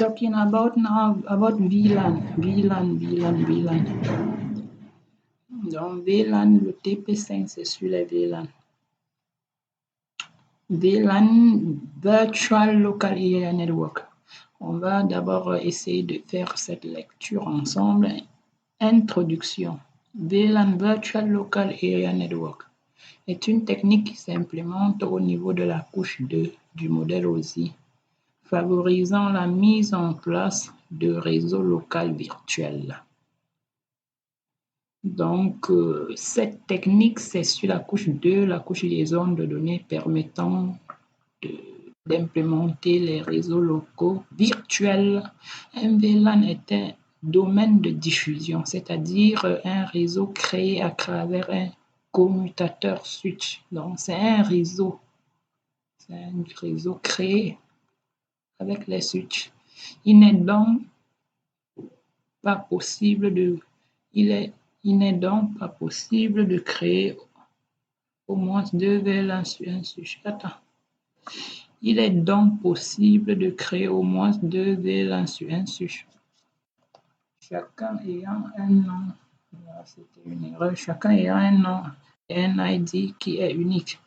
Talking about now about VLAN. Donc VLAN, le TP5 c'est sur les VLAN. VLAN, Virtual Local Area Network. On va d'abord essayer de faire cette lecture ensemble. Introduction. VLAN, Virtual Local Area Network, est une technique qui s'implémente au niveau de la couche 2 du modèle OSI, favorisant la mise en place de réseaux locaux virtuels. Donc, cette technique, c'est sur la couche 2, la couche liaison de données permettant d'implémenter les réseaux locaux virtuels. Un VLAN est un domaine de diffusion, c'est-à-dire un réseau créé à travers un commutateur switch. Donc, c'est un réseau créé avec les switches. Il n'est donc pas possible de créer au moins deux VLAN sur un switch. Il est donc possible de créer au moins deux VLAN sur un switch, chacun ayant un nom. C'était une erreur. Chacun ayant un nom et un ID qui est unique.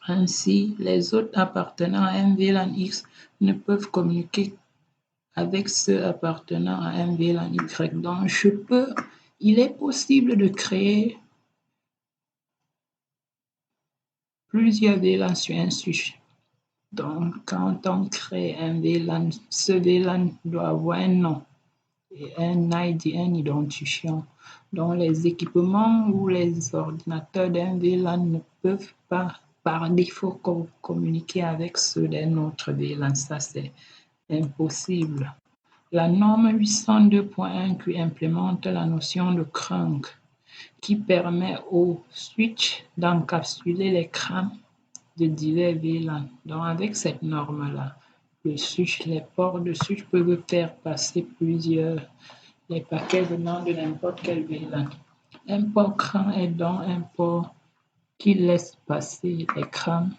Ainsi, les autres appartenant à un VLAN X ne peuvent communiquer avec ceux appartenant à un VLAN Y. Donc, il est possible de créer plusieurs VLAN sur un switch. Donc, quand on crée un VLAN, ce VLAN doit avoir un nom et un ID, un identifiant. Donc, les équipements ou les ordinateurs d'un VLAN ne peuvent pas, par défaut, communiquer avec ceux d'un autre VLAN. Ça, c'est impossible. La norme 802.1 qui implémente la notion de crank, qui permet au switch d'encapsuler les crans de divers VLAN. Donc, avec cette norme-là, les ports de switch peuvent faire passer les paquets venant de n'importe quel VLAN. Un port cran est donc un port qui laisse passer les crans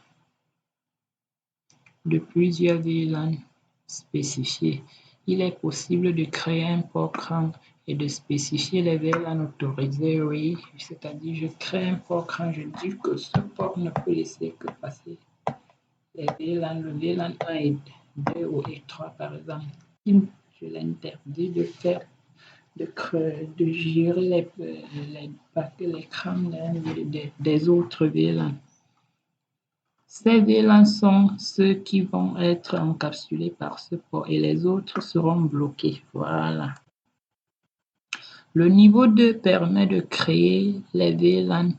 de plusieurs VLAN spécifiés. Il est possible de créer un port cran et de spécifier les VLAN autorisés. Oui, c'est-à-dire je crée un port cran, je dis que ce port ne peut laisser que passer les VLAN, le VLAN 1 et 2 ou et 3 par exemple. Je l'interdis de gérer les crans des autres VLAN. Ces VLAN sont ceux qui vont être encapsulés par ce port et les autres seront bloqués. Voilà. Le niveau 2 permet de créer les VLAN,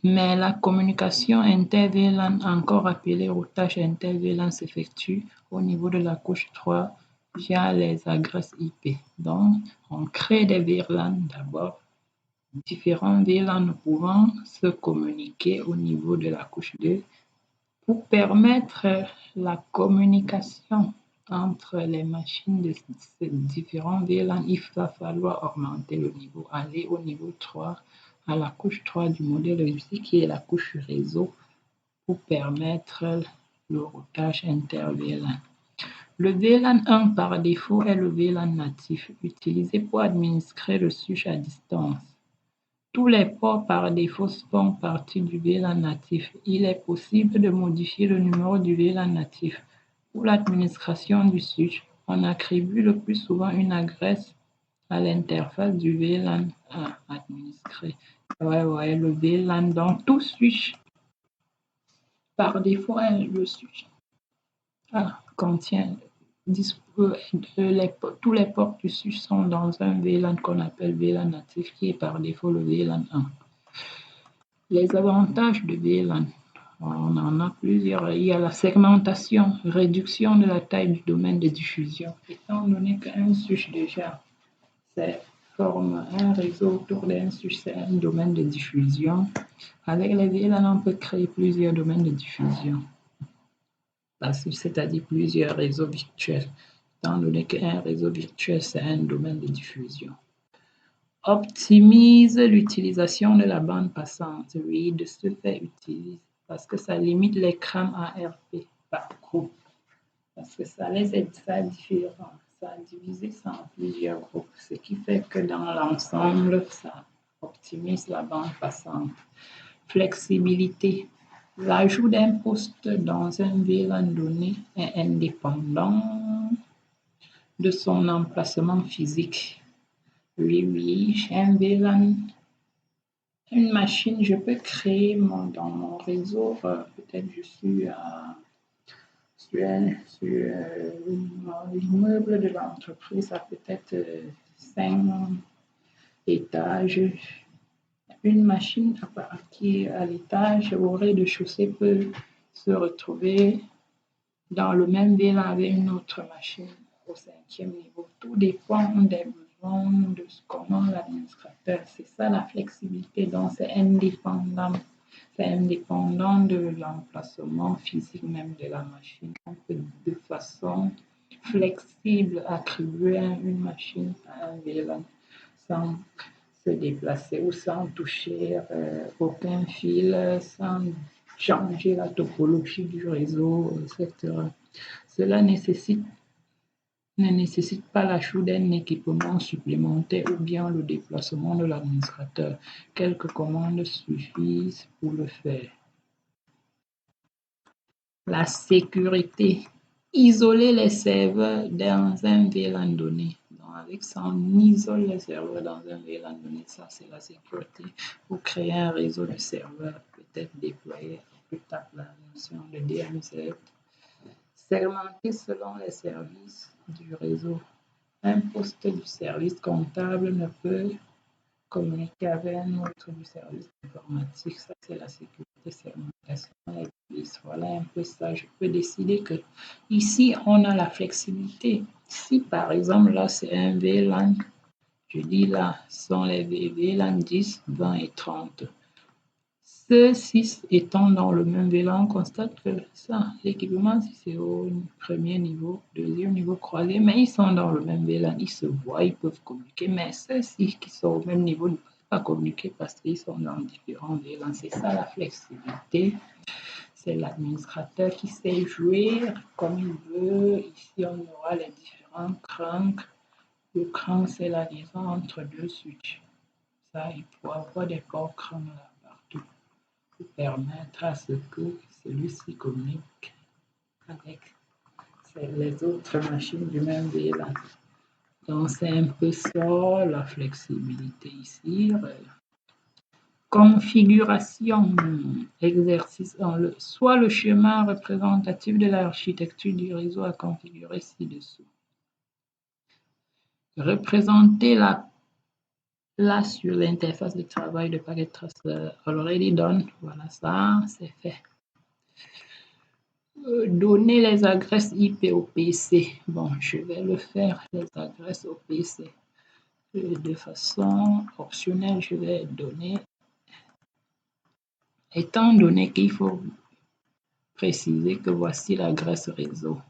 mais la communication inter-VLAN, encore appelée routage inter-VLAN, s'effectue au niveau de la couche 3 via les adresses IP. Donc, on crée des VLAN d'abord. Différents VLAN pouvant se communiquer au niveau de la couche 2. Pour permettre la communication entre les machines de ces différents VLAN, il va falloir augmenter le niveau, aller au niveau 3, à la couche 3 du modèle OSI, qui est la couche réseau, pour permettre le routage inter-VLAN. Le VLAN 1 par défaut est le VLAN natif, utilisé pour administrer le switch à distance. Tous les ports par défaut font partie du VLAN natif. Il est possible de modifier le numéro du VLAN natif. Pour l'administration du switch, on attribue le plus souvent une adresse à l'interface du VLAN à administrer. Le VLAN dans tout switch, par défaut, le switch contient tous les ports du switch sont dans un VLAN qu'on appelle VLAN natif, qui est par défaut le VLAN 1. Les avantages de VLAN, on en a plusieurs. Il y a la segmentation, réduction de la taille du domaine de diffusion. Étant donné qu'un switch déjà forme un réseau autour d'un switch, c'est un domaine de diffusion. Avec les VLAN, on peut créer plusieurs domaines de diffusion, c'est-à-dire plusieurs réseaux virtuels. Étant donné qu'un réseau virtuel, c'est un domaine de diffusion. Optimise l'utilisation de la bande passante. Oui, de ce fait, utilise parce que ça limite l'écran ARP par groupe. parce que ça les aide, ça a divisé ça en plusieurs groupes, ce qui fait que dans l'ensemble, ça optimise la bande passante. Flexibilité. L'ajout d'un poste dans un VLAN donné est indépendant de son emplacement physique. Oui, j'ai un VLAN, une machine, je peux créer dans mon réseau, peut-être je suis sur l'immeuble de l'entreprise à peut-être 5 étages. Une machine qui est à l'étage au rez-de-chaussée peut se retrouver dans le même VLAN avec une autre machine au 5e niveau. Tout dépend des besoins de comment l'administrateur. C'est ça la flexibilité. Donc c'est indépendant. C'est indépendant de l'emplacement physique même de la machine. On peut de façon flexible attribuer une machine à un VLAN sans se déplacer ou sans toucher aucun fil, sans changer la topologie du réseau, etc. Cela ne nécessite pas l'ajout d'un équipement supplémentaire ou bien le déplacement de l'administrateur. Quelques commandes suffisent pour le faire. La sécurité. Isoler les serveurs dans un VLAN donné. Donc, avec ça, on isole les serveurs dans un VLAN donné. Ça, c'est la sécurité. Pour créer un réseau de serveurs, peut-être déployer plus tard la notion de DMZ. Segmenter selon les services du réseau. Un poste du service comptable ne peut communiquer avec un autre du service informatique. Ça, c'est la sécurité segmentation. Voilà un peu ça. Je peux décider que ici, on a la flexibilité. Si par exemple, là, c'est un VLAN, je dis là, sont les VLAN 10, 20 et 30. Ces 6 étant dans le même VLAN, on constate que ça, l'équipement, si c'est au premier niveau, deuxième niveau, troisième, mais ils sont dans le même VLAN, ils se voient, ils peuvent communiquer, mais ceux-ci qui sont au même niveau ne peuvent pas communiquer parce qu'ils sont dans différents VLAN. C'est ça la flexibilité. C'est l'administrateur qui sait jouer comme il veut. Ici, on aura les différents cranks. Le crank, c'est la liaison entre deux switches. Ça, il faut avoir des ports crank là partout pour permettre à ce que celui-ci communique avec les autres machines du même VLAN. Donc, c'est un peu ça, la flexibilité ici. Configuration, exercice soit le schéma représentatif de l'architecture du réseau à configurer ci-dessous. Représenter là sur l'interface de travail de Packet Tracer already done. Voilà, ça, c'est fait. Donner les adresses IP au PC. Bon, je vais le faire, les adresses au PC. De façon optionnelle, je vais donner. Étant donné qu'il faut préciser que voici l'adresse réseau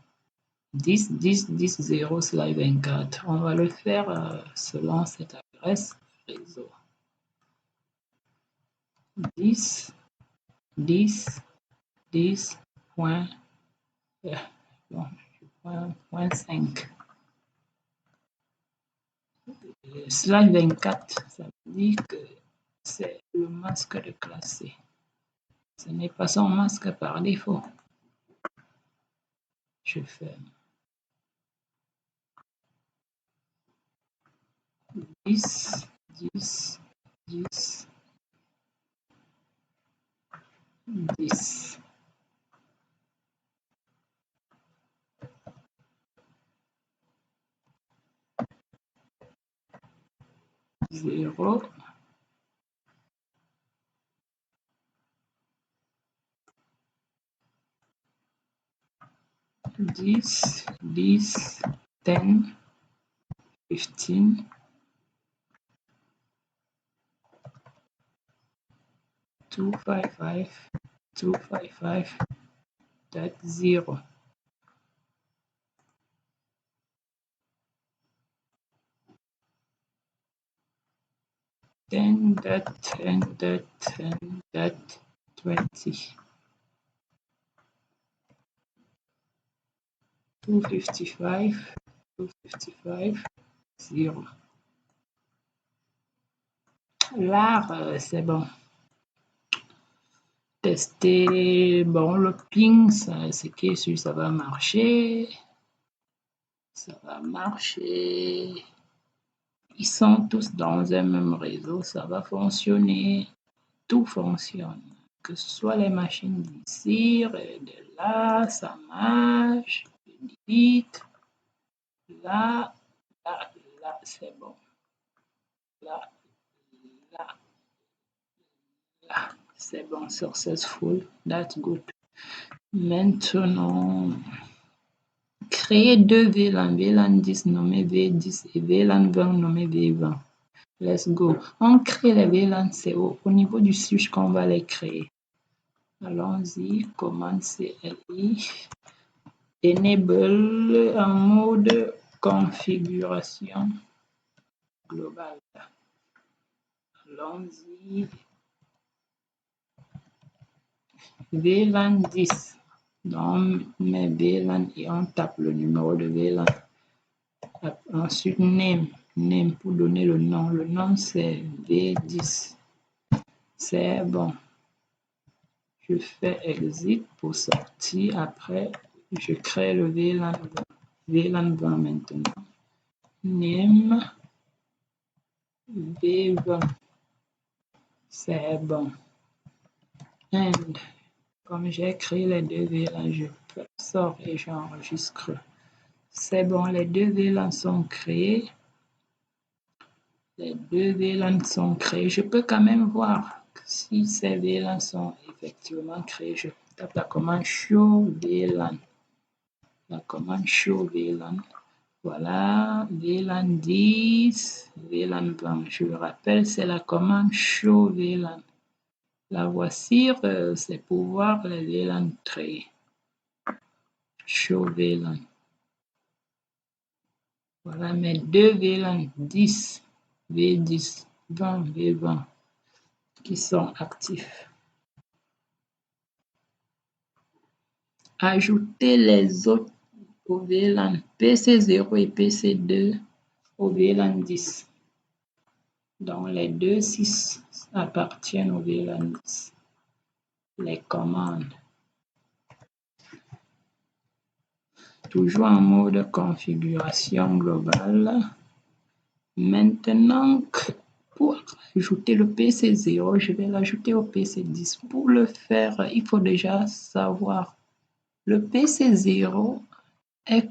10 10 10 0/24. On va le faire selon cette adresse réseau 10 10 10 point, point 5. Slash 24, ça veut dire que c'est le masque de classe C. Ce n'est pas son masque par défaut. Je ferme. 10 10 10 10. Zéro, 10 10 10 15 255 255 0. Then that and that and that 20. 255, 255, 0. Là, c'est bon. Tester, bon, le ping, c'est qui est sûr, ça va marcher. Ça va marcher. Ils sont tous dans un même réseau, ça va fonctionner. Tout fonctionne. Que ce soit les machines d'ici, de là, ça marche. Vite. Là, là, là, c'est bon. Là, là, là, c'est bon. Successful. That's good. Maintenant, créer deux VLAN, VLAN 10 nommé V10 et VLAN 20 nommé V20. Let's go. On crée les VLAN, c'est au niveau du switch qu'on va les créer. Allons-y, commande CLI, enable en mode configuration globale. Allons-y, VLAN 10. Donc, mes VLAN et on tape le numéro de VLAN. Ensuite, name pour donner le nom. Le nom c'est V10. C'est bon. Je fais exit pour sortir. Après, je crée le VLAN 20 maintenant. Name V20. C'est bon. And, comme j'ai créé les deux VLAN, je sors et j'enregistre. C'est bon, les deux VLAN sont créés. Les deux VLAN sont créés. Je peux quand même voir si ces VLAN sont effectivement créés. Je tape la commande show VLAN. La commande show VLAN. Voilà, VLAN 10, VLAN 20. Je le rappelle, c'est la commande show VLAN. La voici, c'est pour voir les VLAN créés. Show VLAN. Voilà mes deux VLAN 10, V10, 20, V20 qui sont actifs. Ajouter les autres au VLAN PC0 et PC2 au VLAN 10. Donc les deux 6 appartiennent au VLAN 10. Les commandes. Toujours en mode configuration globale. Maintenant, pour ajouter le PC0, je vais l'ajouter au PC10. Pour le faire, il faut déjà savoir le PC0 est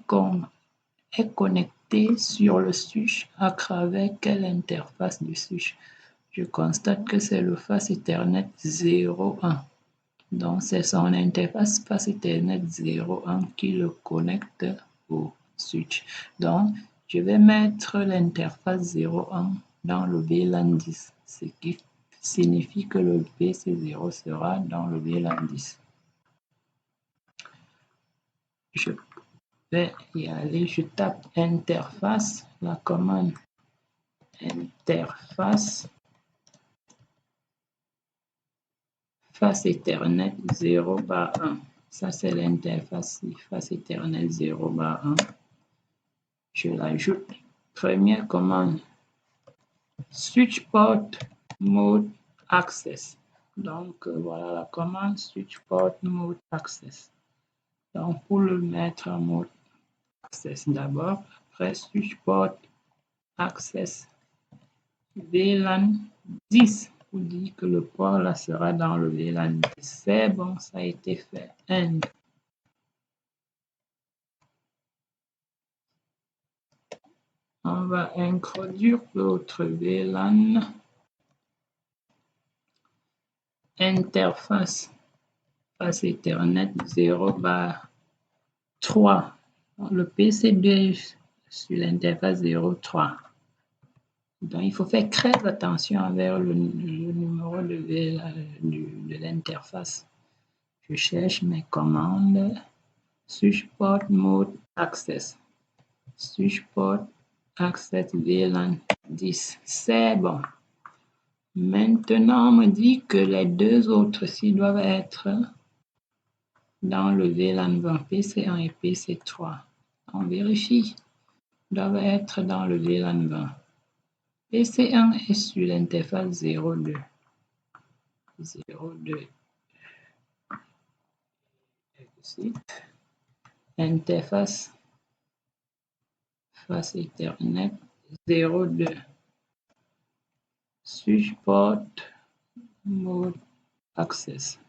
connecté sur le switch à travers quelle interface du switch. Je constate que c'est le face Ethernet 01. Donc, c'est son interface face Ethernet 01 qui le connecte au switch. Donc, je vais mettre l'interface 01 dans le VLAN 10, ce qui signifie que le PC0 sera dans le VLAN 10. Je vais y aller, je tape interface, la commande interface face Ethernet 0/1. Ça, c'est l'interface face Ethernet 0/1. Je l'ajoute. Première commande, switch port mode access. Donc, voilà la commande switch port mode access. Donc, pour le mettre en mode access d'abord, après switch port access VLAN 10 pour dire que le port là sera dans le VLAN 10. C'est bon, ça a été fait. And on va introduire l'autre VLAN. Interface face Ethernet 0/3. Le PC2 sur l'interface 0/3. Donc, il faut faire très attention envers le numéro de l'interface. Je cherche mes commandes. Switch port mode access. Switch port access VLAN 10. C'est bon. Maintenant, on me dit que les deux autres ci doivent être dans le VLAN 20, PC1 et PC3. On vérifie. Doivent être dans le VLAN 20. PC1 est sur l'interface 02. 02. Exit. Interface face Ethernet 02. Switch port mode access.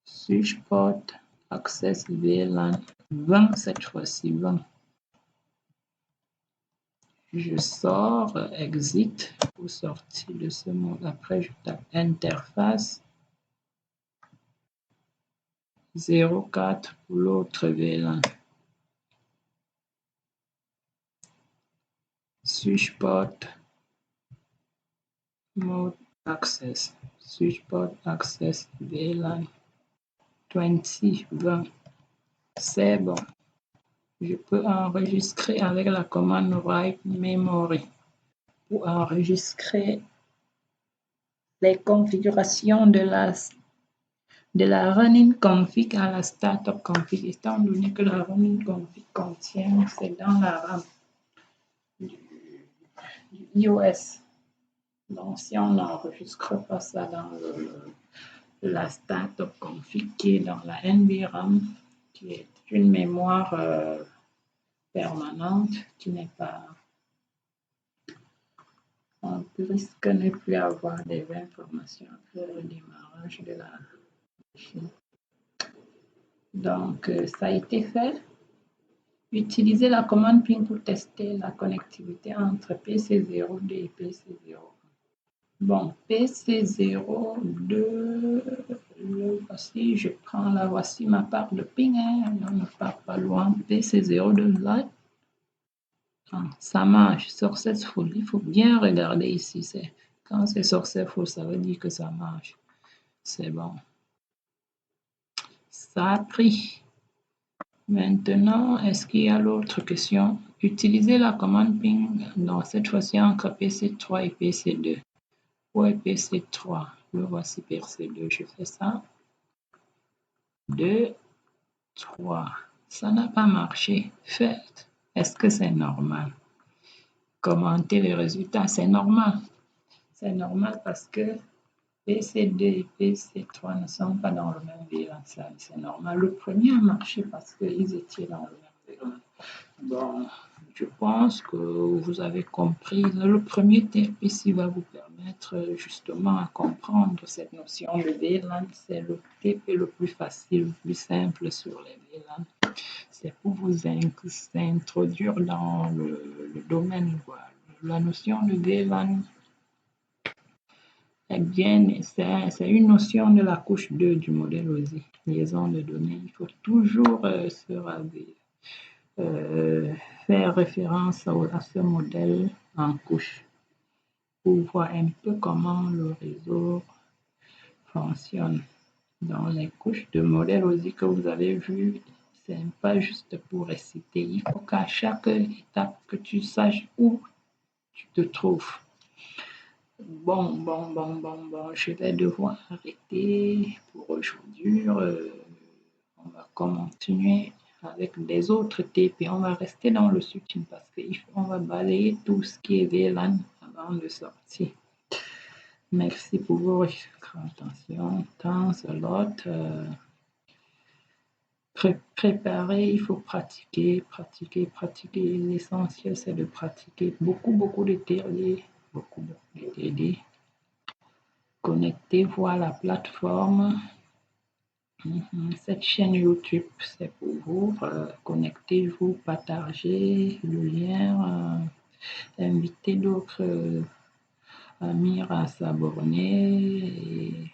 Switch port access VLAN 20 cette fois-ci 20. Je sors, exit pour sortir de ce mode. Après, je tape interface 04 pour l'autre VLAN. Switch port mode access. Switch port access VLAN 20 20. C'est bon. Je peux enregistrer avec la commande write memory pour enregistrer les configurations de la running config à la startup config, étant donné que la running config contient, c'est dans la RAM du iOS. Donc, si on n'enregistre pas ça dans la startup config qui est dans la NVRAM, qui est une mémoire permanente, qui n'est pas... On risque de ne plus avoir des informations après le démarrage de la machine. Donc, ça a été fait. Utilisez la commande ping pour tester la connectivité entre PC02 et PC01. Bon, PC02, voici, je prends là, voici ma part de ping, hein, on ne part pas loin. PC02 là, ça marche, successful. Il faut bien regarder ici. Quand c'est successful, ça veut dire que ça marche. C'est bon. Ça a pris. Maintenant, est-ce qu'il y a l'autre question? Utilisez la commande ping, donc cette fois-ci entre PC3 et PC2. Où est PC3? Le voici PC2. Je fais ça. 2, 3. Ça n'a pas marché. Faites. Est-ce que c'est normal? Commentez les résultats. C'est normal. C'est normal parce que PC2 et PC3 ne sont pas dans le même VLAN. C'est normal. Le premier a marché parce qu'ils étaient dans le même VLAN. Bon, je pense que vous avez compris. Le premier TRPC va vous permettre justement à comprendre cette notion de VLAN. C'est le TP le plus facile, le plus simple sur les VLAN. C'est pour vous introduire dans le domaine. Voilà. La notion de VLAN, eh bien, c'est une notion de la couche 2 du modèle OSI, liaison de données. Il faut toujours faire référence à ce modèle en couche pour voir un peu comment le réseau fonctionne. Dans les couches de modèle OSI que vous avez vu, c'est pas juste pour réciter. Il faut qu'à chaque étape que tu saches où tu te trouves. Bon, je vais devoir arrêter pour aujourd'hui. On va continuer avec les autres TP. On va rester dans le switching parce qu'on va balayer tout ce qui est VLAN avant de sortir. Merci pour votre attention. Thanks a lot. Préparer, il faut pratiquer. L'essentiel, c'est de pratiquer. Beaucoup de TD. Beaucoup de TD. Connectez-vous à la plateforme. Cette chaîne YouTube, c'est pour vous. Connectez-vous, partagez le lien, invitez d'autres amis à s'abonner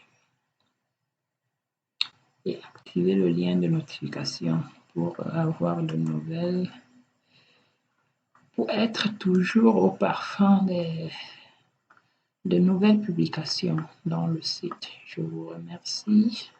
et activez le lien de notification pour avoir de nouvelles, pour être toujours au parfum de nouvelles publications dans le site. Je vous remercie.